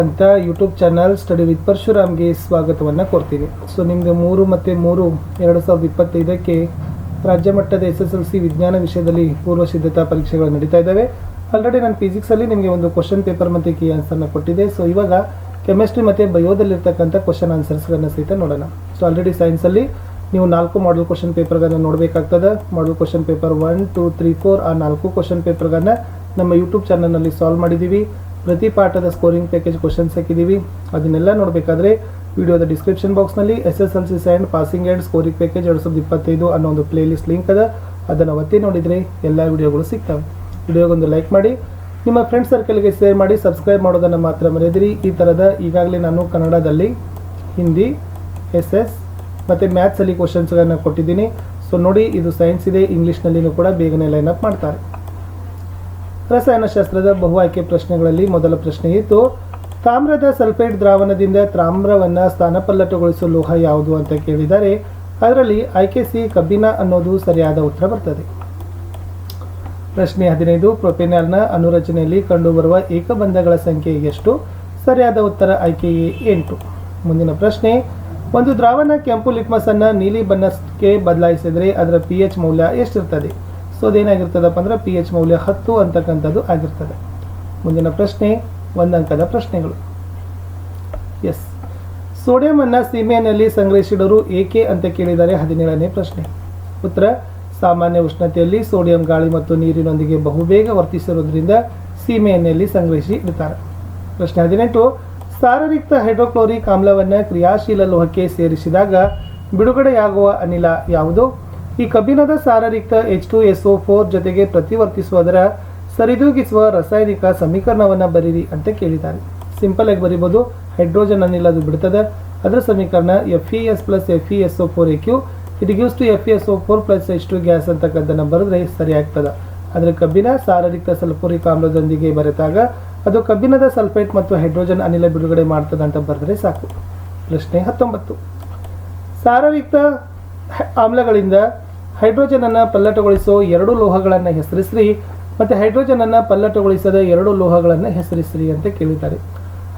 ಅಂತ YouTube channel study with ಪರಶುರಾಮ್ಗೆ ಸ್ವಾಗತವನ್ನು ಕೊಡ್ತೀನಿ. ಸೊ ನಿಮಗೆ 3 ಮತ್ತು 3 2025ಕ್ಕೆ ರಾಜ್ಯ ಮಟ್ಟದ SSLC ವಿಜ್ಞಾನ ವಿಷಯದಲ್ಲಿ ಪೂರ್ವ ಸಿದ್ಧತಾ ಪರೀಕ್ಷೆಗಳು ನಡೀತಾ ಇದ್ದಾವೆ. ಆಲ್ರೆಡಿ ನಾನು ಫಿಸಿಕ್ಸಲ್ಲಿ ನಿಮಗೆ ಒಂದು ಕ್ವಶನ್ ಪೇಪರ್ ಮತ್ತು ಕೀ ಆನ್ಸರ್ನ ಕೊಟ್ಟಿದ್ದೆ. ಸೊ ಇವಾಗ ಕೆಮಿಸ್ಟ್ರಿ ಮತ್ತು ಬಯೋದಲ್ಲಿರ್ತಕ್ಕಂಥ ಕ್ವಶನ್ ಆನ್ಸರ್ಸ್ಗಳನ್ನು ಸಹಿತ ನೋಡೋಣ. ಸೊ ಆಲ್ರೆಡಿ ಸೈನ್ಸಲ್ಲಿ ನೀವು 4 ಮಾಡಲ್ ಕ್ವಶನ್ ಪೇಪರ್ಗಳನ್ನು ನೋಡಬೇಕಾಗ್ತದೆ. ಮಾಡಲ್ ಕ್ವಶನ್ ಪೇಪರ್ 1, 2, 3, 4 ಆ 4 ಕ್ವಶನ್ ಪೇಪರ್ಗಳನ್ನು ನಮ್ಮ ಯೂಟ್ಯೂಬ್ ಚಾನಲ್ನಲ್ಲಿ ಸಾಲ್ವ್ ಮಾಡಿದ್ದೀವಿ. ಪ್ರತಿ ಪಾಠದ ಸ್ಕೋರಿಂಗ್ ಪ್ಯಾಕೇಜ್ ಕ್ವಶನ್ಸ್ ಹಾಕಿದ್ದೀವಿ. ಅದನ್ನೆಲ್ಲ ನೋಡಬೇಕಾದ್ರೆ ವಿಡಿಯೋದ ಡಿಸ್ಕ್ರಿಪ್ಷನ್ ಬಾಕ್ಸ್ನಲ್ಲಿ SSLC ಸ್ಯಾಂಡ್ ಪಾಸಿಂಗ್ ಆ್ಯಂಡ್ ಸ್ಕೋರಿಂಗ್ ಪ್ಯಾಕೇಜ್ 2025 ಅನ್ನೋ ಒಂದು ಪ್ಲೇ ಲಿಸ್ಟ್ ಲಿಂಕ್ ಅದ. ಅದನ್ನು ಒತ್ತಿ ನೋಡಿದರೆ ಎಲ್ಲ ವಿಡಿಯೋಗಳು ಸಿಗ್ತವೆ. ವಿಡಿಯೋಗೊಂದು ಲೈಕ್ ಮಾಡಿ, ನಿಮ್ಮ ಫ್ರೆಂಡ್ ಸರ್ಕಲ್ಗೆ ಶೇರ್ ಮಾಡಿ, ಸಬ್ಸ್ಕ್ರೈಬ್ ಮಾಡೋದನ್ನು ಮಾತ್ರ ಮರೆಯದಿರಿ. ಈ ಥರದ ಈಗಾಗಲೇ ನಾನು ಕನ್ನಡದಲ್ಲಿ, ಹಿಂದಿ, SS ಮತ್ತು ಮ್ಯಾಥ್ಸಲ್ಲಿ ಕ್ವಶನ್ಸ್ಗಳನ್ನು ಕೊಟ್ಟಿದ್ದೀನಿ. ಸೊ ನೋಡಿ, ಇದು ಸೈನ್ಸ್ ಇದೆ, ಇಂಗ್ಲೀಷ್ನಲ್ಲಿನೂ ಕೂಡ ಬೇಗನೆ ಲೈನಪ್ ಮಾಡ್ತಾರೆ. ರಸಾಯನಶಾಸ್ತ್ರದ ಬಹು ಆಯ್ಕೆ ಪ್ರಶ್ನೆಗಳಲ್ಲಿ ಮೊದಲ ಪ್ರಶ್ನೆ ಇತ್ತು, ತಾಮ್ರದ ಸಲ್ಫೇಟ್ ದ್ರಾವಣದಿಂದ ತಾಮ್ರವನ್ನು ಸ್ಥಾನಪಲ್ಲಟಗೊಳಿಸುವ ಲೋಹ ಯಾವುದು ಅಂತ ಕೇಳಿದ್ದಾರೆ. ಅದರಲ್ಲಿ ಆಯ್ಕೆ ಸಿ ಕಬ್ಬಿಣ ಅನ್ನೋದು ಸರಿಯಾದ ಉತ್ತರ ಬರ್ತದೆ. ಪ್ರಶ್ನೆ 15, ಪ್ರೊಪೆನಾಲ್ನ ಅನುರಚನೆಯಲ್ಲಿ ಕಂಡುಬರುವ ಏಕಬಂಧಗಳ ಸಂಖ್ಯೆ ಎಷ್ಟು? ಸರಿಯಾದ ಉತ್ತರ ಆಯ್ಕೆ ಎ 8. ಮುಂದಿನ ಪ್ರಶ್ನೆ, ಒಂದು ದ್ರಾವಣ ಕೆಂಪು ಲಿಟ್ಮಸ್ ಅನ್ನು ನೀಲಿ ಬಣ್ಣಕ್ಕೆ ಬದಲಾಯಿಸಿದರೆ ಅದರ pH ಮೌಲ್ಯ ಎಷ್ಟಿರ್ತದೆ? ಸೊ ಅದೇನಾಗಿರ್ತದಪ್ಪ ಅಂದ್ರೆ pH ಮೌಲ್ಯ 10 ಅಂತಕ್ಕಂಥದ್ದು ಆಗಿರ್ತದೆ. ಮುಂದಿನ ಪ್ರಶ್ನೆ 1 ಅಂಕದ ಪ್ರಶ್ನೆಗಳು. ಎಸ್, ಸೋಡಿಯಂ ಅನ್ನು ಸೀಮೆಯಲ್ಲಿ ಸಂಗ್ರಹಿಸಿಡೋರು ಏಕೆ ಅಂತ ಕೇಳಿದರೆ 17ನೇ ಪ್ರಶ್ನೆ. ಉತ್ತರ, ಸಾಮಾನ್ಯ ಉಷ್ಣತೆಯಲ್ಲಿ ಸೋಡಿಯಂ ಗಾಳಿ ಮತ್ತು ನೀರಿನೊಂದಿಗೆ ಬಹುಬೇಗ ವರ್ತಿಸಿರುವುದರಿಂದ ಸೀಮೆಯಲ್ಲಿ ಸಂಗ್ರಹಿಸಿ ಇಡ್ತಾರೆ. ಪ್ರಶ್ನೆ 18, ಸಾರರಿಕ್ತ ಹೈಡ್ರೋಕ್ಲೋರಿಕ್ ಆಮ್ಲವನ್ನು ಕ್ರಿಯಾಶೀಲ ಲೋಹಕ್ಕೆ ಸೇರಿಸಿದಾಗ ಬಿಡುಗಡೆಯಾಗುವ ಅನಿಲ ಯಾವುದು? ಈ ಕಬ್ಬಿಣದ ಸಾರರಿಕ್ತ H2SO4 ಜೊತೆಗೆ ಪ್ರತಿವರ್ತಿಸುವುದರ ಸರಿದೂಗಿಸುವ ರಾಸಾಯನಿಕ ಸಮೀಕರಣವನ್ನು ಬರೀರಿ ಅಂತ ಕೇಳಿದ್ದಾರೆ. ಸಿಂಪಲ್ ಆಗಿ ಬರೀಬೋದು. ಹೈಡ್ರೋಜನ್ ಅನಿಲ ಅದು ಬಿಡ್ತದೆ, ಅದರ ಸಮೀಕರಣ FeS + FeSO4aq it gives to FeSO4 + H2 gas ಅಂತಕ್ಕಂಥದ್ದನ್ನು ಬರೆದ್ರೆ ಸರಿ ಆಗ್ತದೆ. ಆದರೆ ಕಬ್ಬಿಣ ಸಾರರಿಕ್ತ ಸಲ್ಫೂರಿಕ್ ಆಮ್ಲದೊಂದಿಗೆ ಬೆರೆತಾಗ ಅದು ಕಬ್ಬಿಣದ ಸಲ್ಫೇಟ್ ಮತ್ತು ಹೈಡ್ರೋಜನ್ ಅನಿಲ ಬಿಡುಗಡೆ ಮಾಡ್ತದೆ ಅಂತ ಬರೆದ್ರೆ ಸಾಕು. ಪ್ರಶ್ನೆ 19, ಸಾರರಿಕ್ತ ಆಮ್ಲಗಳಿಂದ ಹೈಡ್ರೋಜನ್ ಅನ್ನು ಪಲ್ಲಟಗೊಳಿಸೋ 2 ಲೋಹಗಳನ್ನು ಹೆಸರಿಸ್ರಿ ಮತ್ತು ಹೈಡ್ರೋಜನ್ ಅನ್ನು ಪಲ್ಲಟಗೊಳಿಸದ 2 ಲೋಹಗಳನ್ನು ಹೆಸರಿಸ್ರಿ ಅಂತ ಕೇಳಿದ್ದಾರೆ.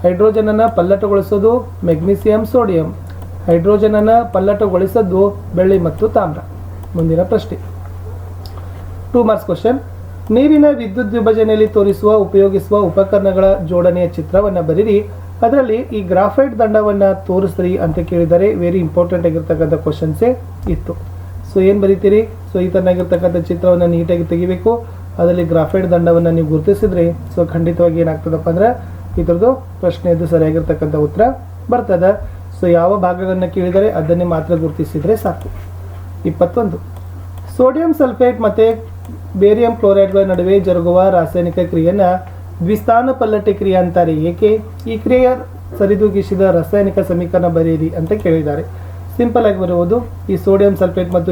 ಹೈಡ್ರೋಜನ್ ಅನ್ನು ಪಲ್ಲಟಗೊಳಿಸೋದು ಮೆಗ್ನೀಸಿಯಂ, ಸೋಡಿಯಂ. ಹೈಡ್ರೋಜನ್ ಅನ್ನು ಪಲ್ಲಟಗೊಳಿಸೋದು ಬೆಳ್ಳಿ ಮತ್ತು ತಾಮ್ರ. ಮುಂದಿನ ಪ್ರಶ್ನೆ 2 ಮಾರ್ಕ್ಸ್ ಕ್ವಶನ್, ನೀರಿನ ವಿದ್ಯುತ್ ವಿಭಜನೆಯಲ್ಲಿ ಉಪಯೋಗಿಸುವ ಉಪಕರಣಗಳ ಜೋಡಣೆಯ ಚಿತ್ರವನ್ನು ಬರೀರಿ. ಅದರಲ್ಲಿ ಈ ಗ್ರಾಫೈಟ್ ದಂಡವನ್ನು ತೋರಿಸ್ರಿ ಅಂತ ಕೇಳಿದರೆ ವೆರಿ ಇಂಪಾರ್ಟೆಂಟ್ ಆಗಿರ್ತಕ್ಕಂಥ ಕ್ವಶನ್ಸೇ ಇತ್ತು. ಸೊ ಏನು ಬರೀತೀರಿ? ಸೊ ಈ ಥರನಾಗಿರ್ತಕ್ಕಂಥ ಚಿತ್ರವನ್ನು ನೀಟಾಗಿ ತೆಗಿಬೇಕು. ಅದರಲ್ಲಿ ಗ್ರಾಫೈಟ್ ದಂಡವನ್ನು ನೀವು ಗುರುತಿಸಿದ್ರೆ ಸೊ ಖಂಡಿತವಾಗಿ ಏನಾಗ್ತದಪ್ಪ ಅಂದ್ರೆ ಈ ಥರದ್ದು ಪ್ರಶ್ನೆಯದು ಸರಿಯಾಗಿರ್ತಕ್ಕಂಥ ಉತ್ತರ ಬರ್ತದೆ. ಸೊ ಯಾವ ಭಾಗಗಳನ್ನು ಕೇಳಿದರೆ ಅದನ್ನೇ ಮಾತ್ರ ಗುರುತಿಸಿದರೆ ಸಾಕು. 21, ಸೋಡಿಯಂ ಸಲ್ಫೇಟ್ ಮತ್ತು ಬೇರಿಯಂ ಕ್ಲೋರೈಡ್ಗಳ ನಡುವೆ ಜರುಗುವ ರಾಸಾಯನಿಕ ಕ್ರಿಯೆಯನ್ನು ದ್ವಿಸ್ಥಾನ ಪಲ್ಲಟ ಕ್ರಿಯೆ ಅಂತಾರೆ. ಏಕೆ? ಈ ಕ್ರಿಯೆಯ ಸರಿದೂಗಿಸಿದ ರಾಸಾಯನಿಕ ಸಮೀಕರಣ ಬರೆಯಿರಿ ಅಂತ ಕೇಳಿದ್ದಾರೆ. ಸಿಂಪಲ್ ಆಗಿ ಬರುವುದು, ಈ ಸೋಡಿಯಂ ಸಲ್ಫೇಟ್ ಮತ್ತು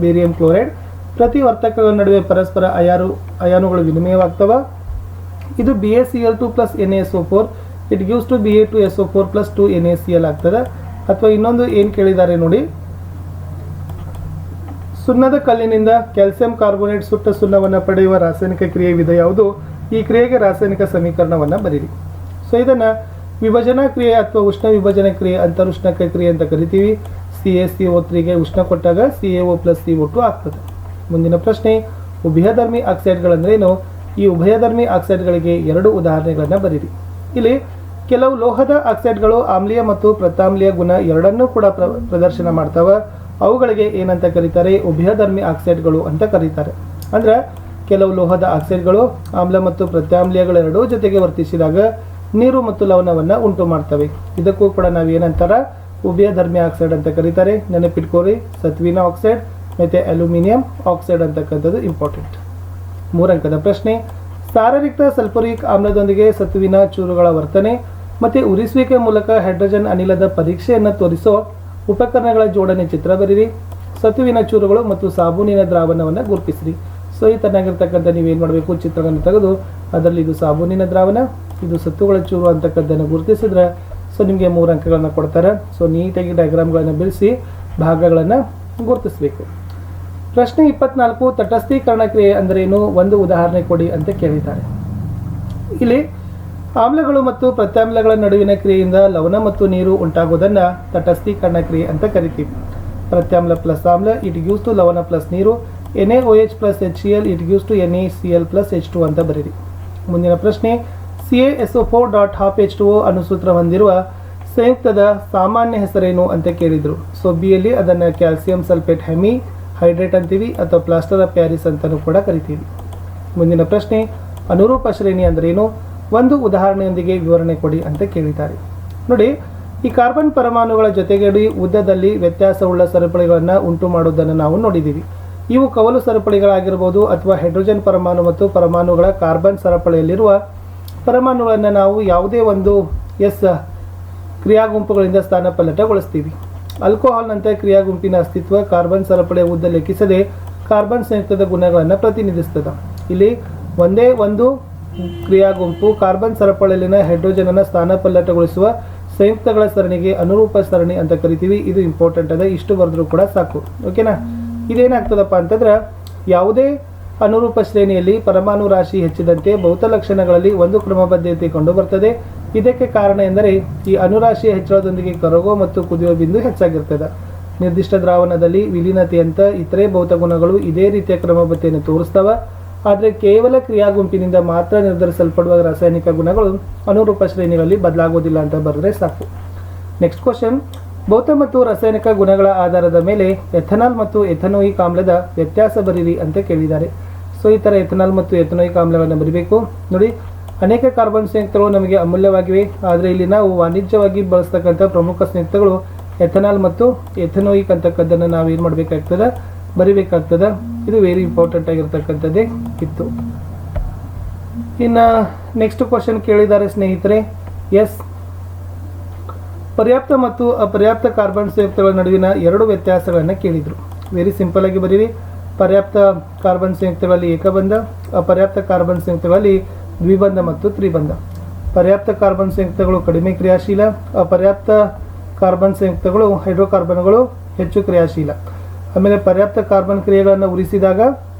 ಬೇರಿಯಂ ಕ್ಲೋರೈಡ್ ಪ್ರತಿ ವರ್ತಕಗಳ ನಡುವೆ ಪರಸ್ಪರ ಅಯಾನುಗಳು ವಿನಿಮಯವಾಗ್ತವೆ. ಇದು BaCl2 + NaSO4 it gives to Ba2SO4 + 2 NaCl ಆಗ್ತದೆ. ಅಥವಾ ಇನ್ನೊಂದು ಏನು ಕೇಳಿದ್ದಾರೆ ನೋಡಿ, ಸುಣ್ಣದ ಕಲ್ಲಿನಿಂದ ಕ್ಯಾಲ್ಸಿಯಂ ಕಾರ್ಬೋನೇಟ್ ಸುಟ್ಟ ಸುಣ್ಣವನ್ನು ಪಡೆಯುವ ರಾಸಾಯನಿಕ ಕ್ರಿಯೆ ವಿಧ ಯಾವುದು? ಈ ಕ್ರಿಯೆಗೆ ರಾಸಾಯನಿಕ ಸಮೀಕರಣವನ್ನು ಬರೀರಿ. ಸೊ ಇದನ್ನು ವಿಭಜನಾ ಕ್ರಿಯೆ ಅಥವಾ ಉಷ್ಣ ವಿಭಜನಾ ಕ್ರಿಯೆ, ಅಂತರುಷ್ಣಕ ಕ್ರಿಯೆ ಅಂತ ಕರಿತೀವಿ. CaCO3ಗೆ ಉಷ್ಣ ಕೊಟ್ಟಾಗ CaO + CO2 ಆಗ್ತದೆ. ಮುಂದಿನ ಪ್ರಶ್ನೆ, ಉಭಯಧರ್ಮಿ ಆಕ್ಸೈಡ್ಗಳಂದ್ರೇನು? ಈ ಉಭಯಧರ್ಮಿ ಆಕ್ಸೈಡ್ಗಳಿಗೆ 2 ಉದಾಹರಣೆಗಳನ್ನು ಬರೀರಿ. ಇಲ್ಲಿ ಕೆಲವು ಲೋಹದ ಆಕ್ಸೈಡ್ಗಳು ಆಮ್ಲೀಯ ಮತ್ತು ಪ್ರತಾಮ್ಲೀಯ ಗುಣ ಎರಡನ್ನೂ ಕೂಡ ಪ್ರದರ್ಶನ ಮಾಡ್ತವೆ. ಅವುಗಳಿಗೆ ಏನಂತ ಕರೀತಾರೆ? ಉಭಯಧರ್ಮಿ ಆಕ್ಸೈಡ್ಗಳು ಅಂತ ಕರೀತಾರೆ. ಅಂದ್ರೆ ಕೆಲವು ಲೋಹದ ಆಕ್ಸೈಡ್ಗಳು ಆಮ್ಲ ಮತ್ತು ಪ್ರತ್ಯಾಮ್ಲೀಯಗಳೆರಡೂ ಜೊತೆಗೆ ವರ್ತಿಸಿದಾಗ ನೀರು ಮತ್ತು ಲವಣವನ್ನು ಉಂಟು ಮಾಡ್ತವೆ. ಇದಕ್ಕೂ ಕೂಡ ನಾವು ಏನಂತಾರ? ಉಭಯಧರ್ಮಿ ಆಕ್ಸೈಡ್ ಅಂತ ಕರೀತಾರೆ. ನೆನಪಿಟ್ಕೋರಿ, ಸತ್ವಿನ ಆಕ್ಸೈಡ್ ಮತ್ತು ಅಲ್ಯೂಮಿನಿಯಂ ಆಕ್ಸೈಡ್ ಅಂತಕ್ಕಂಥದ್ದು ಇಂಪಾರ್ಟೆಂಟ್. 3 ಅಂಕದ ಪ್ರಶ್ನೆ, ಸಾರರಿಕ್ತ ಸಲ್ಫೂರಿಕ್ ಆಮ್ಲದೊಂದಿಗೆ ಸತುವಿನ ಚೂರುಗಳ ವರ್ತನೆ ಮತ್ತು ಉರಿಸುವಿಕೆ ಮೂಲಕ ಹೈಡ್ರೋಜನ್ ಅನಿಲದ ಪರೀಕ್ಷೆಯನ್ನು ತೋರಿಸೋ ಉಪಕರಣಗಳ ಜೋಡಣೆ ಚಿತ್ರ ಬರೀರಿ. ಸತುವಿನ ಚೂರುಗಳು ಮತ್ತು ಸಾಬೂನಿನ ದ್ರಾವಣವನ್ನು ಗುರುತಿಸಿರಿ. ಸೊ ಈ ಥರನಾಗಿರ್ತಕ್ಕಂಥ ನೀವೇನು ಮಾಡಬೇಕು? ಚಿತ್ರವನ್ನು ತೆಗೆದು ಅದರಲ್ಲಿ ಇದು ಸಾಬೂನಿನ ದ್ರಾವಣ, ಇದು ಸತ್ತುಗಳ ಚೂರು ಅಂತಕ್ಕಂಥದ್ದನ್ನು ಗುರುತಿಸಿದ್ರೆ ಸೊ ನಿಮಗೆ 3 ಅಂಕಗಳನ್ನು ಕೊಡ್ತಾರೆ. ಸೊ ನೀಟಾಗಿ ಡಯಾಗ್ರಾಮ್ಗಳನ್ನು ಬಿಡಿಸಿ ಭಾಗಗಳನ್ನು ಗುರುತಿಸಬೇಕು. ಪ್ರಶ್ನೆ 24, ತಟಸ್ಥೀಕರಣ ಕ್ರಿಯೆ ಅಂದ್ರೇನು? ಒಂದು ಉದಾಹರಣೆ ಕೊಡಿ ಅಂತ ಕೇಳಿದ್ದಾರೆ. ಇಲ್ಲಿ ಆಮ್ಲಗಳು ಮತ್ತು ಪ್ರತ್ಯಾಮ್ಲಗಳ ನಡುವಿನ ಕ್ರಿಯೆಯಿಂದ ಲವಣ ಮತ್ತು ನೀರು ಉಂಟಾಗುವುದನ್ನು ತಟಸ್ಥೀಕರಣ ಕ್ರಿಯೆ ಅಂತ ಕರಿತೀವಿ. ಪ್ರತ್ಯಾಮ್ಲ ಪ್ಲಸ್ ಆಮ್ಲ ಇಟ್ ಗಿವ್ಸ್ ಟು ಲವಣ ಪ್ಲಸ್ ನೀರು, NaOH plus HCl it gives to NaCl plus H2 ಅಂತ ಬರೀರಿ. ಮುಂದಿನ ಪ್ರಶ್ನೆ, CaSO4.12H2O ಅಣುಸೂತ್ರ ಹೊಂದಿರುವ ಸಂಯುಕ್ತದ ಸಾಮಾನ್ಯ ಹೆಸರೇನು ಅಂತ ಕೇಳಿದ್ರು. ಸೊ ಬಿಯಲ್ಲಿ ಅದನ್ನು ಕ್ಯಾಲ್ಸಿಯಂ ಸಲ್ಫೇಟ್ ಹೆಮಿ ಹೈಡ್ರೇಟ್ ಅಂತೀವಿ ಅಥವಾ ಪ್ಲಾಸ್ಟರ್ ಆಫ್ ಪ್ಯಾರಿಸ್ ಅಂತಲೂ ಕೂಡ ಕರಿತೀವಿ. ಮುಂದಿನ ಪ್ರಶ್ನೆ, ಅನುರೂಪ ಶ್ರೇಣಿ ಅಂದ್ರೇನು, ಒಂದು ಉದಾಹರಣೆಯೊಂದಿಗೆ ವಿವರಣೆ ಕೊಡಿ ಅಂತ ಕೇಳಿದ್ದಾರೆ. ನೋಡಿ, ಈ ಕಾರ್ಬನ್ ಪರಮಾಣುಗಳ ಜೊತೆಗೂಡಿ ಉದ್ದದಲ್ಲಿ ವ್ಯತ್ಯಾಸವುಳ್ಳ ಸರಪಳಿಗಳನ್ನು ಉಂಟು ಮಾಡುವುದನ್ನು ನಾವು ನೋಡಿದ್ದೀವಿ. ಇವು ಕವಲು ಸರಪಳಿಗಳಾಗಿರ್ಬೋದು ಅಥವಾ ಹೈಡ್ರೋಜನ್ ಪರಮಾಣು ಮತ್ತು ಪರಮಾಣುಗಳ ಕಾರ್ಬನ್ ಸರಪಳಿಯಲ್ಲಿರುವ ಪರಮಾಣುಗಳನ್ನು ನಾವು ಯಾವುದೇ ಒಂದು ಕ್ರಿಯಾಗುಂಪುಗಳಿಂದ ಸ್ಥಾನಪಲ್ಲಟಗೊಳಿಸ್ತೀವಿ. ಆಲ್ಕೋಹಾಲ್ನಂತೆ ಕ್ರಿಯಾಗುಂಪಿನ ಅಸ್ತಿತ್ವ ಕಾರ್ಬನ್ ಸರಪಳಿಯ ಉದ್ದ ಲೆಕ್ಕಿಸದೆ ಕಾರ್ಬನ್ ಸಂಯುಕ್ತದ ಗುಣಗಳನ್ನು ಪ್ರತಿನಿಧಿಸ್ತದೆ. ಇಲ್ಲಿ ಒಂದೇ ಒಂದು ಕ್ರಿಯಾಗುಂಪು ಕಾರ್ಬನ್ ಸರಪಳಿಯಲ್ಲಿನ ಹೈಡ್ರೋಜನನ್ನು ಸ್ಥಾನಪಲ್ಲಟಗೊಳಿಸುವ ಸಂಯುಕ್ತಗಳ ಸರಣಿಗೆ ಅನುರೂಪ ಸರಣಿ ಅಂತ ಕರಿತೀವಿ. ಇದು ಇಂಪಾರ್ಟೆಂಟ್ ಅದ, ಇಷ್ಟು ಬರೆದ್ರೂ ಕೂಡ ಸಾಕು. ಓಕೆನಾ. ಇದೇನಾಗ್ತದಪ್ಪ ಅಂತಂದ್ರೆ, ಯಾವುದೇ ಅನುರೂಪ ಶ್ರೇಣಿಯಲ್ಲಿ ಪರಮಾಣು ರಾಶಿ ಹೆಚ್ಚಿದಂತೆ ಭೌತ ಲಕ್ಷಣಗಳಲ್ಲಿ ಒಂದು ಕ್ರಮಬದ್ಧತೆ ಕಂಡು ಬರ್ತದೆ. ಇದಕ್ಕೆ ಕಾರಣ ಎಂದರೆ ಈ ಅನುರಾಶಿಯ ಹೆಚ್ಚಳದೊಂದಿಗೆ ಕರಗುವ ಮತ್ತು ಕುದಿಯುವ ಬಿಂದು ಹೆಚ್ಚಾಗಿರ್ತದೆ. ನಿರ್ದಿಷ್ಟ ದ್ರಾವಣದಲ್ಲಿ ವಿಲೀನತೆಯಂತ ಇತರೆ ಭೌತ ಗುಣಗಳು ಇದೇ ರೀತಿಯ ಕ್ರಮಬದ್ಧತೆಯನ್ನು ತೋರಿಸ್ತವೆ. ಆದರೆ ಕೇವಲ ಕ್ರಿಯಾಗುಂಪಿನಿಂದ ಮಾತ್ರ ನಿರ್ಧರಿಸಲ್ಪಡುವ ರಾಸಾಯನಿಕ ಗುಣಗಳು ಅನುರೂಪ ಶ್ರೇಣಿಗಳಲ್ಲಿ ಬದಲಾಗುವುದಿಲ್ಲ ಅಂತ ಬರೆದ್ರೆ ಸಾಕು. ನೆಕ್ಸ್ಟ್ ಕ್ವಶನ್, ಭೌತ ಮತ್ತು ರಾಸಾಯನಿಕ ಗುಣಗಳ ಆಧಾರದ ಮೇಲೆ ಎಥನಾಲ್ ಮತ್ತು ಎಥನೋಯಿಕ್ ಆಮ್ಲದ ವ್ಯತ್ಯಾಸ ಬರೀರಿ ಅಂತ ಕೇಳಿದ್ದಾರೆ. ಸೊ ಈ ಥರ ಎಥನಾಲ್ ಮತ್ತು ಎಥನೋಯಿಕ್ ಆಮ್ಲಗಳನ್ನು ಬರೀಬೇಕು. ನೋಡಿ, ಅನೇಕ ಕಾರ್ಬನ್ ಸಂಯುಕ್ತಗಳು ನಮಗೆ ಅಮೂಲ್ಯವಾಗಿವೆ, ಆದರೆ ಇಲ್ಲಿ ನಾವು ವಾಣಿಜ್ಯವಾಗಿ ಬಳಸ್ತಕ್ಕಂಥ ಪ್ರಮುಖ ಸಂಯುಕ್ತಗಳು ಎಥನಾಲ್ ಮತ್ತು ಎಥನೋಯಿಕ್ ಅಂತಕ್ಕದ್ದನ್ನು ನಾವು ಏನು ಮಾಡಬೇಕಾಗ್ತದೆ, ಬರಿಬೇಕಾಗ್ತದೆ. ಇದು ವೆರಿ ಇಂಪಾರ್ಟೆಂಟ್ ಆಗಿರ್ತಕ್ಕಂಥದ್ದೇ ಇತ್ತು. ಇನ್ನು ನೆಕ್ಸ್ಟ್ ಕ್ವಶನ್ ಕೇಳಿದ್ದಾರೆ ಸ್ನೇಹಿತರೆ, ಪರ್ಯಾಪ್ತ ಮತ್ತು ಅಪರ್ಯಾಪ್ತ ಕಾರ್ಬನ್ ಸಂಯುಕ್ತಗಳ ನಡುವಿನ ಎರಡು ವ್ಯತ್ಯಾಸಗಳನ್ನು ಕೇಳಿದರು. ವೆರಿ ಸಿಂಪಲ್ ಆಗಿ ಬರೀರಿ. ಪರ್ಯಾಪ್ತ ಕಾರ್ಬನ್ ಸಂಯುಕ್ತಗಳಲ್ಲಿ ಏಕಬಂಧ, ಅಪರ್ಯಾಪ್ತ ಕಾರ್ಬನ್ ಸಂಯುಕ್ತಗಳಲ್ಲಿ ದ್ವಿಬಂಧ ಮತ್ತು ತ್ರಿಬಂಧ. ಪರ್ಯಾಪ್ತ ಕಾರ್ಬನ್ ಸಂಯುಕ್ತಗಳು ಕಡಿಮೆ ಕ್ರಿಯಾಶೀಲ, ಅಪರ್ಯಾಪ್ತ ಕಾರ್ಬನ್ ಸಂಯುಕ್ತಗಳು ಹೈಡ್ರೋಕಾರ್ಬನ್ಗಳು ಹೆಚ್ಚು ಕ್ರಿಯಾಶೀಲ. ಆಮೇಲೆ ಪರ್ಯಾಪ್ತ ಕಾರ್ಬನ್ ಕ್ರಿಯೆಗಳನ್ನು ಉರಿಸಿದಾಗ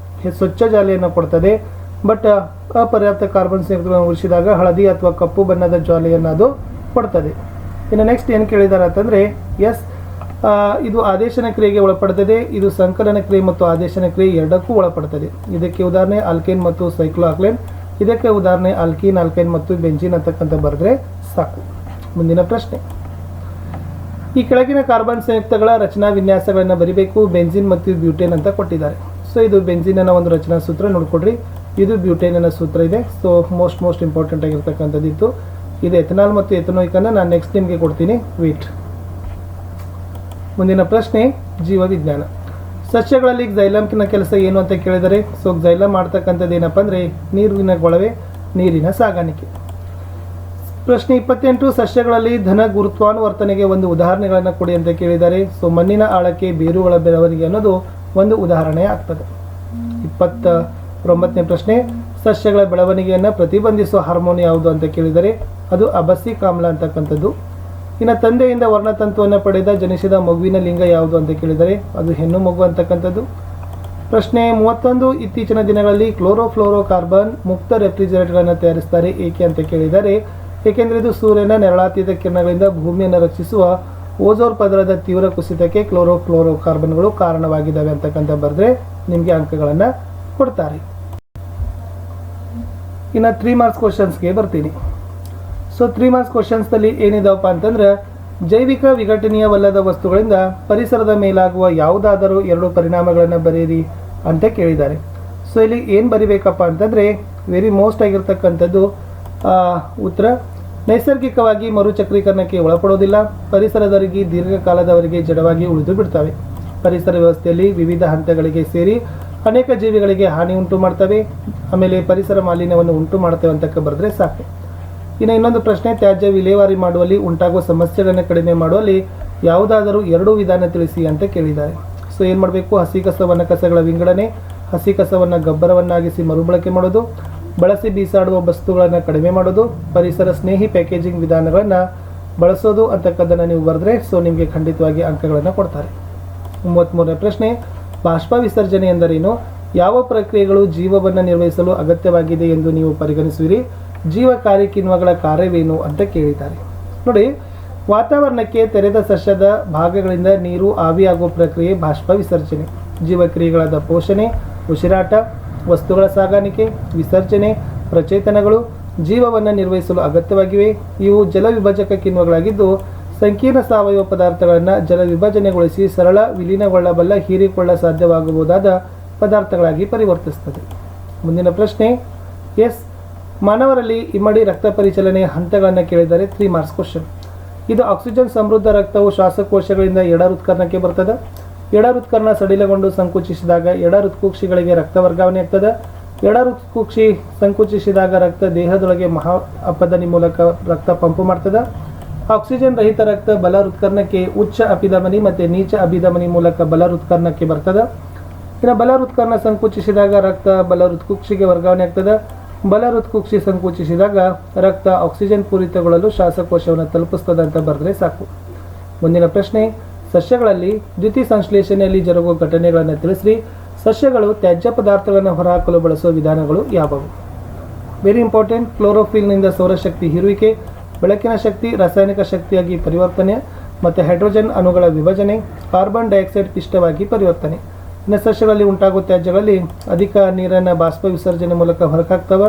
ಸ್ವಚ್ಛ ಜಾಲಿಯನ್ನು ಕೊಡ್ತದೆ, ಬಟ್ ಅಪರ್ಯಾಪ್ತ ಕಾರ್ಬನ್ ಸಂಯುಕ್ತಗಳನ್ನು ಉರಿಸಿದಾಗ ಹಳದಿ ಅಥವಾ ಕಪ್ಪು ಬಣ್ಣದ ಜ್ವಾಲೆಯನ್ನು ಅದು ಕೊಡ್ತದೆ. ಇನ್ನು ನೆಕ್ಸ್ಟ್ ಏನು ಕೇಳಿದ್ದಾರೆ ಅಂತಂದರೆ, ಇದು ಆದೇಶನ ಕ್ರಿಯೆಗೆ ಒಳಪಡ್ತದೆ. ಇದು ಸಂಕಲನ ಕ್ರಿಯೆ ಮತ್ತು ಆದೇಶನ ಕ್ರಿಯೆ ಎರಡಕ್ಕೂ ಒಳಪಡ್ತದೆ. ಇದಕ್ಕೆ ಉದಾಹರಣೆ ಆಲ್ಕೇನ್ ಮತ್ತು ಸೈಕ್ಲೋಆಕ್ಲೇನ್. ಇದಕ್ಕೆ ಉದಾಹರಣೆ ಆಲ್ಕೀನ್, ಆಲ್ಕೈನ್ ಮತ್ತು ಬೆಂಜಿನ್ ಅಂತಕ್ಕಂಥ ಬರೆದ್ರೆ ಸಾಕು. ಮುಂದಿನ ಪ್ರಶ್ನೆ, ಈ ಕೆಳಗಿನ ಕಾರ್ಬನ್ ಸಂಯುಕ್ತಗಳ ರಚನಾ ವಿನ್ಯಾಸಗಳನ್ನು ಬರಿಬೇಕು. ಬೆಂಜಿನ್ ಮತ್ತು ಬ್ಯೂಟೇನ್ ಅಂತ ಕೊಟ್ಟಿದ್ದಾರೆ. ಸೊ ಇದು ಬೆಂಜಿನ್ನ ಒಂದು ರಚನಾ ಸೂತ್ರ ನೋಡ್ಕೊಡ್ರಿ. ಇದು ಬ್ಯೂಟೇನಿನ ಸೂತ್ರ ಇದೆ. ಸೊ ಮೋಸ್ಟ್ ಇಂಪಾರ್ಟೆಂಟ್ ಆಗಿರ್ತಕ್ಕಂಥದ್ದಿತ್ತು. ಇದು ಎಥನಾಲ್ ಮತ್ತು ಎಥನೋಯಿಕನ್ನು ನಾನು ನೆಕ್ಸ್ಟ್ ನಿಮಗೆ ಕೊಡ್ತೀನಿ, ವೇಟ್. ಮುಂದಿನ ಪ್ರಶ್ನೆ, ಜೀವವಿಜ್ಞಾನ. ಸಸ್ಯಗಳಲ್ಲಿ ಝೈಲಮ್ನ ಕೆಲಸ ಏನು ಅಂತ ಕೇಳಿದರೆ, ಸೊ ಝೈಲಮ್ ಮಾಡ್ತಕ್ಕಂಥದ್ದು ಏನಪ್ಪ ಅಂದರೆ ನೀರಿನ ಕೊಳವೆ, ನೀರಿನ ಸಾಗಾಣಿಕೆ. ಪ್ರಶ್ನೆ 28, ಸಸ್ಯಗಳಲ್ಲಿ ಧನ ಗುರುತ್ವಾನುವರ್ತನೆಗೆ ಒಂದು ಉದಾಹರಣೆಗಳನ್ನು ಕೊಡಿ ಅಂತ ಕೇಳಿದ್ದಾರೆ. ಸೊ ಮಣ್ಣಿನ ಆಳಕ್ಕೆ ಬೇರುಗಳ ಬೆಳವಣಿಗೆ ಅನ್ನೋದು ಒಂದು ಉದಾಹರಣೆ ಆಗ್ತದೆ. 29ನೇ ಪ್ರಶ್ನೆ, ಸಸ್ಯಗಳ ಬೆಳವಣಿಗೆಯನ್ನು ಪ್ರತಿಬಂಧಿಸುವ ಹಾರ್ಮೋನ್ ಯಾವುದು ಅಂತ ಕೇಳಿದರೆ ಅದು ಅಬಸಿಕ್ ಆಮ್ಲ ಅಂತಕ್ಕಂಥದ್ದು. ಇನ್ನು ತಂದೆಯಿಂದ ವರ್ಣತಂತುವನ್ನು ಪಡೆದ ಜನಿಸಿದ ಮಗುವಿನ ಲಿಂಗ ಯಾವುದು ಅಂತ ಕೇಳಿದರೆ ಅದು ಹೆಣ್ಣು ಮಗು ಅಂತಕ್ಕಂಥದ್ದು. ಪ್ರಶ್ನೆ 31, ಇತ್ತೀಚಿನ ದಿನಗಳಲ್ಲಿ ಕ್ಲೋರೋಫ್ಲೋರೋಕಾರ್ಬನ್ ಮುಕ್ತ ರೆಫ್ರಿಜರೇಟರ್ಗಳನ್ನು ತಯಾರಿಸ್ತಾರೆ ಏಕೆ ಅಂತ ಕೇಳಿದರೆ, ಏಕೆಂದರೆ ಇದು ಸೂರ್ಯನ ನೆರಳಾತೀತ ಕಿರಣಗಳಿಂದ ಭೂಮಿಯನ್ನು ರಕ್ಷಿಸುವ ಓಝೋನ್ ಪದರದ ತೀವ್ರ ಕುಸಿತಕ್ಕೆ ಕ್ಲೋರೋಫ್ಲೋರೋಕಾರ್ಬನ್ಗಳು ಕಾರಣವಾಗಿದ್ದಾವೆ ಅಂತಕ್ಕಂಥ ಬರೆದ್ರೆ ನಿಮಗೆ ಅಂಕಗಳನ್ನು ಕೊಡ್ತಾರೆ. ಇನ್ನು 3 ಮಾರ್ಕ್ಸ್ ಕ್ವಶನ್ಸ್ಗೆ ಬರ್ತೀನಿ. ಸೊ 3 ಮಾರ್ಕ್ಸ್ ಕ್ವಶನ್ಸ್ನಲ್ಲಿ ಏನಿದಾವಪ್ಪ ಅಂತಂದ್ರೆ, ಜೈವಿಕ ವಿಘಟನೀಯವಲ್ಲದ ವಸ್ತುಗಳಿಂದ ಪರಿಸರದ ಮೇಲಾಗುವ ಯಾವುದಾದರೂ 2 ಪರಿಣಾಮಗಳನ್ನು ಬರೆಯಿರಿ ಅಂತ ಕೇಳಿದ್ದಾರೆ. ಸೊ ಇಲ್ಲಿ ಏನು ಬರಿಬೇಕಪ್ಪ ಅಂತಂದರೆ, ವೆರಿ ಮೋಸ್ಟ್ ಆಗಿರ್ತಕ್ಕಂಥದ್ದು ಉತ್ತರ, ನೈಸರ್ಗಿಕವಾಗಿ ಮರುಚಕ್ರೀಕರಣಕ್ಕೆ ಒಳಪಡೋದಿಲ್ಲ, ಪರಿಸರದವರಿಗೆ ದೀರ್ಘಕಾಲದವರೆಗೆ ಜಡವಾಗಿ ಉಳಿದು ಬಿಡ್ತವೆ, ಪರಿಸರ ವ್ಯವಸ್ಥೆಯಲ್ಲಿ ವಿವಿಧ ಹಂತಗಳಿಗೆ ಸೇರಿ ಅನೇಕ ಜೀವಿಗಳಿಗೆ ಹಾನಿ ಉಂಟು ಮಾಡ್ತವೆ, ಆಮೇಲೆ ಪರಿಸರ ಮಾಲಿನ್ಯವನ್ನು ಉಂಟು ಮಾಡ್ತವೆ ಅಂತ ಬರೆದ್ರೆ ಸಾಕು. ಇನ್ನು ಇನ್ನೊಂದು ಪ್ರಶ್ನೆ, ತ್ಯಾಜ್ಯ ವಿಲೇವಾರಿ ಮಾಡುವಲ್ಲಿ ಉಂಟಾಗುವ ಸಮಸ್ಯೆಗಳನ್ನು ಕಡಿಮೆ ಮಾಡುವಲ್ಲಿ ಯಾವುದಾದರೂ 2 ವಿಧಾನ ತಿಳಿಸಿ ಅಂತ ಕೇಳಿದ್ದಾರೆ. ಸೊ ಏನು ಮಾಡಬೇಕು, ಹಸಿ ಕಸವನ್ನು ಕಸಗಳ ವಿಂಗಡಣೆ, ಹಸಿ ಕಸವನ್ನು ಗೊಬ್ಬರವನ್ನಾಗಿಸಿ ಮರುಬಳಕೆ ಮಾಡೋದು, ಬಳಸಿ ಬೀಸಾಡುವ ವಸ್ತುಗಳನ್ನು ಕಡಿಮೆ ಮಾಡೋದು, ಪರಿಸರ ಸ್ನೇಹಿ ಪ್ಯಾಕೇಜಿಂಗ್ ವಿಧಾನಗಳನ್ನು ಬಳಸೋದು ಅಂತಕ್ಕದ್ದನ್ನು ನೀವು ಬರೆದ್ರೆ ಸೊ ನಿಮಗೆ ಖಂಡಿತವಾಗಿ ಅಂಕಗಳನ್ನು ಕೊಡ್ತಾರೆ. 33ನೇ ಪ್ರಶ್ನೆ, ಬಾಷ್ಪ ವಿಸರ್ಜನೆ ಎಂದರೇನು, ಯಾವ ಪ್ರಕ್ರಿಯೆಗಳು ಜೀವವನ್ನು ನಿರ್ವಹಿಸಲು ಅಗತ್ಯವಾಗಿದೆ ಎಂದು ನೀವು ಪರಿಗಣಿಸುವಿರಿ. ಜೀವಕಾರಿ ಕಿಣ್ವಗಳ ಕಾರ್ಯವೇನು ಅಂತ ಕೇಳಿದ್ದಾರೆ. ನೋಡಿ, ವಾತಾವರಣಕ್ಕೆ ತೆರೆದ ಸಸ್ಯದ ಭಾಗಗಳಿಂದ ನೀರು ಆವಿಯಾಗುವ ಪ್ರಕ್ರಿಯೆ ಬಾಷ್ಪ ವಿಸರ್ಜನೆ. ಜೀವಕ್ರಿಯೆಗಳಾದ ಪೋಷಣೆ, ಉಸಿರಾಟ, ವಸ್ತುಗಳ ಸಾಗಾಣಿಕೆ, ವಿಸರ್ಜನೆ, ಪ್ರಚೇತನಗಳು ಜೀವವನ್ನು ನಿರ್ವಹಿಸಲು ಅಗತ್ಯವಾಗಿವೆ. ಇವು ಜಲವಿಭಜಕ ಕಿಣ್ವಗಳಾಗಿದ್ದು ಸಂಕೀರ್ಣ ಸಾವಯವ ಪದಾರ್ಥಗಳನ್ನು ಜಲವಿಭಜನೆಗೊಳಿಸಿ ಸರಳ ವಿಲೀನಗೊಳ್ಳಬಲ್ಲ, ಹೀರಿಕೊಳ್ಳ ಸಾಧ್ಯವಾಗಬಹುದಾದ ಪದಾರ್ಥಗಳಾಗಿ ಪರಿವರ್ತಿಸುತ್ತದೆ. ಮುಂದಿನ ಪ್ರಶ್ನೆ, ಎಸ್, ಮಾನವರಲ್ಲಿ ಇಮ್ಮಡಿ ರಕ್ತ ಪರಿಚಲನೆಯ ಹಂತಗಳನ್ನು ಕೇಳಿದರೆ 3 ಮಾರ್ಕ್ಸ್ ಕ್ವಶನ್. ಇದು ಆಕ್ಸಿಜನ್ ಸಮೃದ್ಧ ರಕ್ತವು ಶ್ವಾಸಕೋಶಗಳಿಂದ ಎಡ ಹೃತ್ಕರ್ಣಕ್ಕೆ ಬರ್ತದೆ. ಎಡ ಹೃತ್ಕರ್ಣ ಸಡಿಲಗೊಂಡು ಸಂಕುಚಿಸಿದಾಗ ಎಡ ಹೃತ್ಕುಕ್ಷಿಗಳಿಗೆ ರಕ್ತ ವರ್ಗಾವಣೆ ಆಗ್ತದೆ. ಎಡ ಹೃತ್ಕುಕ್ಷಿ ಸಂಕುಚಿಸಿದಾಗ ರಕ್ತ ದೇಹದೊಳಗೆ ಮಹಾ ಅಪಧಮನಿ ಮೂಲಕ ರಕ್ತ ಪಂಪು ಮಾಡ್ತದೆ. ಆಕ್ಸಿಜನ್ ರಹಿತ ರಕ್ತ ಬಲ ಹೃತ್ಕರ್ಣಕ್ಕೆ ಉಚ್ಚ ಅಪಿಧಮನಿ ಮತ್ತು ನೀಚ ಅಭಿಧಮನಿ ಮೂಲಕ ಬಲ ಹೃತ್ಕರ್ಣಕ್ಕೆ ಬರ್ತದೆ. ಇನ್ನು ಬಲ ಹೃತ್ಕರ್ಣ ಸಂಕುಚಿಸಿದಾಗ ರಕ್ತ ಬಲ ಹೃತ್ಕುಕ್ಷಿಗೆ ವರ್ಗಾವಣೆ ಆಗ್ತದೆ. ಬಲ ಹೃತ್ಕುಕ್ಷಿ ಸಂಕುಚಿಸಿದಾಗ ರಕ್ತ ಆಕ್ಸಿಜನ್ ಪೂರಿತಗೊಳ್ಳಲು ಶ್ವಾಸಕೋಶವನ್ನು ತಲುಪಿಸ್ತದೆ ಅಂತ ಬರೆದ್ರೆ ಸಾಕು. ಮುಂದಿನ ಪ್ರಶ್ನೆ, ಸಸ್ಯಗಳಲ್ಲಿ ದ್ಯುತಿ ಸಂಶ್ಲೇಷಣೆಯಲ್ಲಿ ಜರುಗುವ ಘಟನೆಗಳನ್ನು ತಿಳಿಸಿ. ಸಸ್ಯಗಳು ತ್ಯಾಜ್ಯ ಪದಾರ್ಥಗಳನ್ನು ಹೊರಹಾಕಲು ಬಳಸುವ ವಿಧಾನಗಳು ಯಾವುವು? Very important. ಕ್ಲೋರೋಫಿಲ್ನಿಂದ ಸೌರಶಕ್ತಿ ಹೀರುವಿಕೆ, ಬೆಳಕಿನ ಶಕ್ತಿ ರಾಸಾಯನಿಕ ಶಕ್ತಿಯಾಗಿ ಪರಿವರ್ತನೆ ಮತ್ತು ಹೈಡ್ರೋಜನ್ ಅಣುಗಳ ವಿಭಜನೆ, ಕಾರ್ಬನ್ ಡೈಆಕ್ಸೈಡ್ ಪಿಷ್ಟವಾಗಿ ಪರಿವರ್ತನೆ. ಇನ್ನು ಸಸ್ಯಗಳಲ್ಲಿ ಉಂಟಾಗುವ ತ್ಯಾಜ್ಯಗಳಲ್ಲಿ ಅಧಿಕ ನೀರನ್ನು ಬಾಷ್ಪ ವಿಸರ್ಜನೆ ಮೂಲಕ ಹೊರಹಾಕ್ತವೆ.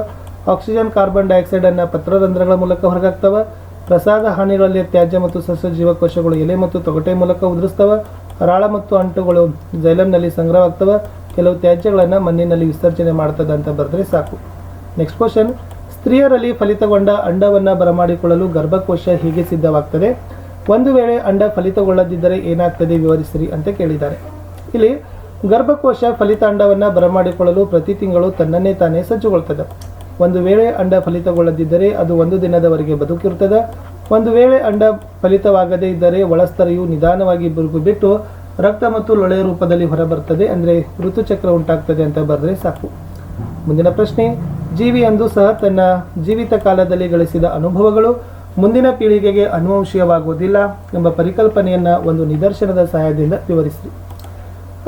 ಆಕ್ಸಿಜನ್ ಕಾರ್ಬನ್ ಡೈಆಕ್ಸೈಡನ್ನು ಪತ್ರರಂಧ್ರಗಳ ಮೂಲಕ ಹೊರಹಾಕ್ತವೆ. ಪ್ರಸಾದ ಹಾನಿಗಳಲ್ಲಿ ತ್ಯಾಜ್ಯ ಮತ್ತು ಸಸ್ಯ ಜೀವಕೋಶಗಳು ಎಲೆ ಮತ್ತು ತೊಗಟೆ ಮೂಲಕ ಉದುರಿಸ್ತವೆ. ರಾಳ ಮತ್ತು ಅಂಟುಗಳು ಜೈಲಮ್ನಲ್ಲಿ ಸಂಗ್ರಹವಾಗ್ತವೆ. ಕೆಲವು ತ್ಯಾಜ್ಯಗಳನ್ನು ಮಣ್ಣಿನಲ್ಲಿ ವಿಸರ್ಜನೆ ಮಾಡ್ತದೆ ಅಂತ ಬರೆದ್ರೆ ಸಾಕು. ನೆಕ್ಸ್ಟ್ ಕ್ವಶನ್, ಸ್ತ್ರೀಯರಲ್ಲಿ ಫಲಿತಗೊಂಡ ಅಂಡವನ್ನು ಬರಮಾಡಿಕೊಳ್ಳಲು ಗರ್ಭಕೋಶ ಹೇಗೆ ಸಿದ್ಧವಾಗ್ತದೆ? ಒಂದು ವೇಳೆ ಅಂಡ ಫಲಿತಗೊಳ್ಳದಿದ್ದರೆ ಏನಾಗ್ತದೆ ವಿವರಿಸಿರಿ ಅಂತ ಕೇಳಿದ್ದಾರೆ. ಇಲ್ಲಿ ಗರ್ಭಕೋಶ ಫಲಿತ ಅಂಡವನ್ನು ಬರಮಾಡಿಕೊಳ್ಳಲು ಪ್ರತಿ ತಿಂಗಳು ತನ್ನನ್ನೇ ತಾನೇ ಸಜ್ಜುಗೊಳ್ತದೆ. ಒಂದು ವೇಳೆ ಅಂಡ ಫಲಿತಗೊಳ್ಳದಿದ್ದರೆ ಅದು 1 ದಿನದವರೆಗೆ ಬದುಕಿರುತ್ತದೆ. ಒಂದು ವೇಳೆ ಅಂಡ ಫಲಿತವಾಗದೇ ಇದ್ದರೆ ಒಳಸ್ತರೆಯು ನಿಧಾನವಾಗಿ ಬಿರುಕು ಬಿಟ್ಟು ರಕ್ತ ಮತ್ತು ಲೊಳೆಯ ರೂಪದಲ್ಲಿ ಹೊರಬರ್ತದೆ, ಅಂದರೆ ಋತುಚಕ್ರ ಉಂಟಾಗ್ತದೆ ಅಂತ ಬರೆದ್ರೆ ಸಾಕು. ಮುಂದಿನ ಪ್ರಶ್ನೆ, ಜೀವಿಯೊಂದು ಸಹ ತನ್ನ ಜೀವಿತ ಕಾಲದಲ್ಲಿ ಗಳಿಸಿದ ಅನುಭವಗಳು ಮುಂದಿನ ಪೀಳಿಗೆಗೆ ಅನುವಂಶೀಯವಾಗುವುದಿಲ್ಲ ಎಂಬ ಪರಿಕಲ್ಪನೆಯನ್ನು ಒಂದು ನಿದರ್ಶನದ ಸಹಾಯದಿಂದ ವಿವರಿಸಿ.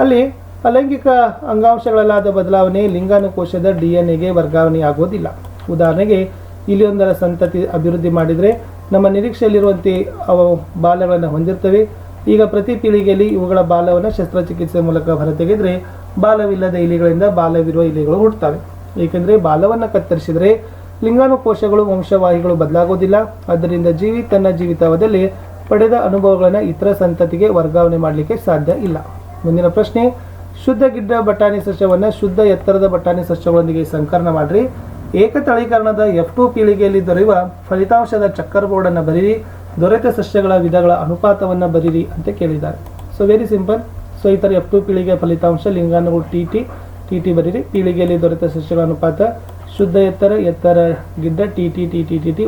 ಅಲ್ಲಿ ಅಲೈಂಗಿಕ ಅಂಗಾಂಶಗಳಲ್ಲಾದ ಬದಲಾವಣೆ ಲಿಂಗಾನುಕೋಶದ DNA ವರ್ಗಾವಣೆಯಾಗುವುದಿಲ್ಲ. ಉದಾಹರಣೆಗೆ, ಇಲಿಯೊಂದರ ಸಂತತಿ ಅಭಿವೃದ್ಧಿ ಮಾಡಿದರೆ ನಮ್ಮ ನಿರೀಕ್ಷೆಯಲ್ಲಿರುವಂತೆ ಅವು ಬಾಲಗಳನ್ನು ಹೊಂದಿರ್ತವೆ. ಈಗ ಪ್ರತಿ ಪೀಳಿಗೆಯಲ್ಲಿ ಇವುಗಳ ಬಾಲವನ್ನು ಶಸ್ತ್ರಚಿಕಿತ್ಸೆ ಮೂಲಕ ಹೊರತೆಗೆದರೆ ಬಾಲವಿಲ್ಲದ ಇಲಿಗಳಿಂದ ಬಾಲವಿರುವ ಇಲಿಗಳು ಹುಟ್ಟುತ್ತವೆ. ಏಕೆಂದರೆ ಬಾಲವನ್ನು ಕತ್ತರಿಸಿದರೆ ಲಿಂಗಾನುಕೋಶಗಳು ವಂಶವಾಹಿಗಳು ಬದಲಾಗೋದಿಲ್ಲ. ಆದ್ದರಿಂದ ಜೀವಿ ತನ್ನ ಜೀವಿತಾವಧಿಯಲ್ಲಿ ಪಡೆದ ಅನುಭವಗಳನ್ನು ಇತರ ಸಂತತಿಗೆ ವರ್ಗಾವಣೆ ಮಾಡಲಿಕ್ಕೆ ಸಾಧ್ಯ ಇಲ್ಲ. ಮುಂದಿನ ಪ್ರಶ್ನೆ, ಶುದ್ಧ ಗಿಡ್ಡ ಬಟಾಣಿ ಸಸ್ಯವನ್ನು ಶುದ್ಧ ಎತ್ತರದ ಬಟಾಣಿ ಸಸ್ಯಗಳೊಂದಿಗೆ ಸಂಕಲನ ಮಾಡಿರಿ. ಏಕತಳೀಕರಣದ F2 ಪೀಳಿಗೆಯಲ್ಲಿ ದೊರೆಯುವ ಫಲಿತಾಂಶದ ಚಕ್ಕರ್ ಬೋರ್ಡನ್ನು ಬರೀರಿ. ದೊರೆತ ಸಸ್ಯಗಳ ವಿಧಗಳ ಅನುಪಾತವನ್ನು ಬರೀರಿ ಅಂತ ಕೇಳಿದ್ದಾರೆ. So very simple. ಸೊ ಈ ಥರ F2 ಪೀಳಿಗೆ ಫಲಿತಾಂಶ ಲಿಂಗಾಣುಗಳು TT ಬರೀರಿ. ಪೀಳಿಗೆಯಲ್ಲಿ ದೊರೆತ ಸಸ್ಯಗಳ ಅನುಪಾತ ಶುದ್ಧ ಎತ್ತರ ಗಿಡ್ಡ TT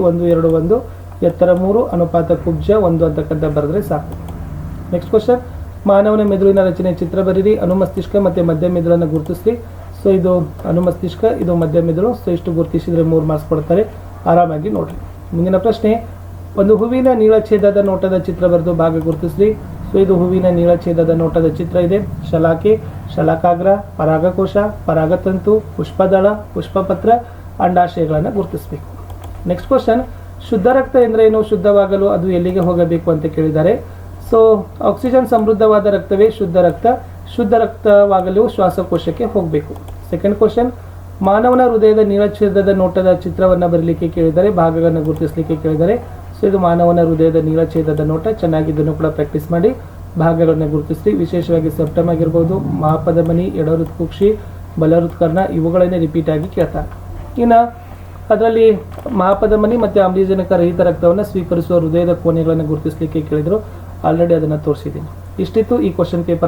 1 2 1 ಎತ್ತರ 3 ಅನುಪಾತ ಕುಬ್ಜ 1 ಅಂತಕ್ಕಂಥ ಬರೆದ್ರೆ ಸಾಕು. ನೆಕ್ಸ್ಟ್ ಕ್ವಶನ್, ಮಾನವನ ಮೆದುಳಿನ ರಚನೆ ಚಿತ್ರ ಬರೀರಿ. ಅನುಮಸ್ತಿಷ್ಕ ಮತ್ತು ಮಧ್ಯ ಮೆದುಳನ್ನು ಗುರುತಿಸಿ. ಸೊ ಇದು ಅನುಮಸ್ತಿಷ್ಕ, ಇದು ಮಧ್ಯ ಮೆದುಳು. ಸೊ ಇಷ್ಟು ಗುರುತಿಸಿದರೆ 3 ಮಾರ್ಕ್ಸ್ ಕೊಡ್ತಾರೆ. ಆರಾಮಾಗಿ ನೋಡ್ರಿ. ಮುಂದಿನ ಪ್ರಶ್ನೆ, ಒಂದು ಹೂವಿನ ನೀಳಛೇದದ ನೋಟದ ಚಿತ್ರ ಬರೆದು ಭಾಗ ಗುರುತಿಸಿ. ಸೊ ಇದು ಹೂವಿನ ನೀಳಛೇದದ ನೋಟದ ಚಿತ್ರ ಇದೆ. ಶಲಾಕೆ, ಶಲಾಕಾಗ್ರ, ಪರಾಗಕೋಶ, ಪರಾಗತಂತು, ಪುಷ್ಪದಳ, ಪುಷ್ಪಪತ್ರ, ಅಂಡಾಶಯಗಳನ್ನು ಗುರುತಿಸಬೇಕು. ನೆಕ್ಸ್ಟ್ ಕ್ವಶನ್, ಶುದ್ಧ ರಕ್ತ ಎಂದರೆ ಏನು? ಶುದ್ಧವಾಗಲು ಅದು ಎಲ್ಲಿಗೆ ಹೋಗಬೇಕು ಅಂತ ಕೇಳಿದ್ದಾರೆ. ಸೊ ಆಕ್ಸಿಜನ್ ಸಮೃದ್ಧವಾದ ರಕ್ತವೇ ಶುದ್ಧ ರಕ್ತ. ಶುದ್ಧ ರಕ್ತವಾಗಲು ಶ್ವಾಸಕೋಶಕ್ಕೆ ಹೋಗಬೇಕು. ಸೆಕೆಂಡ್ ಕ್ವಶನ್, ಮಾನವನ ಹೃದಯದ ನೀಳಛೇದದ ನೋಟದ ಚಿತ್ರವನ್ನು ಬರಲಿಕ್ಕೆ ಕೇಳಿದರೆ, ಭಾಗಗಳನ್ನು ಗುರುತಿಸಲಿಕ್ಕೆ ಕೇಳಿದರೆ. ಸೊ ಇದು ಮಾನವನ ಹೃದಯದ ನೀಳಛೇದದ ನೋಟ. ಚೆನ್ನಾಗಿ ಇದನ್ನು ಕೂಡ ಪ್ರಾಕ್ಟೀಸ್ ಮಾಡಿ ಭಾಗಗಳನ್ನು ಗುರುತಿಸಿ. ವಿಶೇಷವಾಗಿ ಸೆಪ್ಟಮ್ ಆಗಿರ್ಬೋದು, ಮಹಾಪಧಮನಿ, ಎಡ ಹೃತ್ಕುಕ್ಷಿ, ಬಲ ಹೃತ್ಕರ್ಣ ಇವುಗಳನ್ನೇ ರಿಪೀಟ್ ಆಗಿ ಕೇಳ್ತಾರೆ. ಇನ್ನು ಅದರಲ್ಲಿ ಮಹಾಪಧಮನಿ ಮತ್ತು ಆಮ್ಲಜನಕ ರಹಿತ ರಕ್ತವನ್ನು ಸ್ವೀಕರಿಸುವ ಹೃದಯದ ಕೋಣೆಗಳನ್ನು ಗುರುತಿಸಲಿಕ್ಕೆ ಕೇಳಿದರು. ಆಲ್ರೆಡಿ ಅದನ್ನು ತೋರಿಸಿದ್ದೀನಿ. ಇಷ್ಟಿತ್ತು ಈ ಕ್ವಶನ್ ಪೇಪರ್.